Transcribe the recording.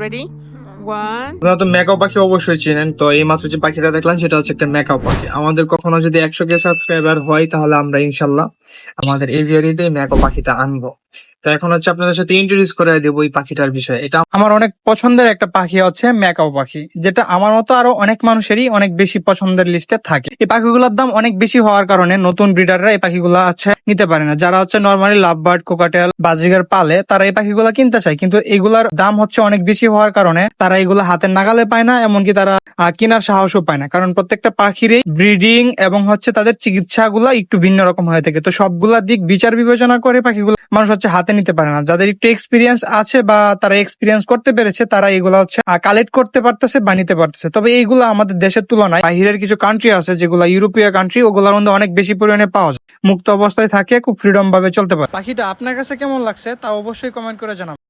Ready, one. আপনারা তো macaw পাখি অবশ্যই চেনেন। তো এই মাত্র যে পাখিটা দেখলাম সেটা হচ্ছে একটা ম্যাকাও পাখি। আমাদের কখনো যদি 100K সাবস্ক্রাইবার হয় তাহলে আমরা ইনশাল্লাহ আমাদের এভিয়ারিতে ম্যাকাও পাখিটা আনবো। তো এখন হচ্ছে আপনাদের সাথে ইন্ট্রোডিউস করে দেবো এই পাখিটার বিষয়ে। এটা আমার অনেক পছন্দের একটা পাখি হচ্ছে ম্যাকাও পাখি, যেটা আমার মতো আরো অনেক মানুষেরই অনেক বেশি পছন্দের লিস্টে থাকে। এই পাখিগুলোর দাম অনেক বেশি হওয়ার কারণে নতুন ব্রিডাররা এই পাখিগুলো হচ্ছে নিতে পারে না। যারা হচ্ছে normally love bird, cockatiel, Baazigar পালে তারা এই পাখিগুলো কিনতে চায়, কিন্তু এগুলার দাম হচ্ছে অনেক বেশি হওয়ার কারণে তারা এগুলো হাতের নাগালে পায় না, এমনকি তারা কেনার সাহসও পায় না। কারণ প্রত্যেকটা পাখিরই ব্রিডিং এবং হচ্ছে তাদের চিকিৎসাগুলো একটু ভিন্ন রকম হয়ে থাকে। তো সবগুলা দিক বিচার বিবেচনা করে পাখিগুলো মানুষ হচ্ছে হাতে নিতে পারে না। যাদের একটু এক্সপিরিয়েন্স আছে বা তারা এক্সপিরিয়েন্স করতে পেরেছে তারা এগুলো হচ্ছে কালেক্ট করতে পারতেছে বা নিতে পারতেছে। তবে এইগুলো আমাদের দেশের তুলনায় বাহিরের কিছু কান্ট্রি আছে যেগুলো ইউরোপীয় কান্ট্রি, ওগুলোর মধ্যে অনেক বেশি পরিমাণে পাওয়া যায়, মুক্ত অবস্থায় থাকে, খুব ফ্রিডম ভাবে চলতে পারে। পাখিটা আপনার কাছে কেমন লাগছে তা অবশ্যই কমেন্ট করে জানাবেন।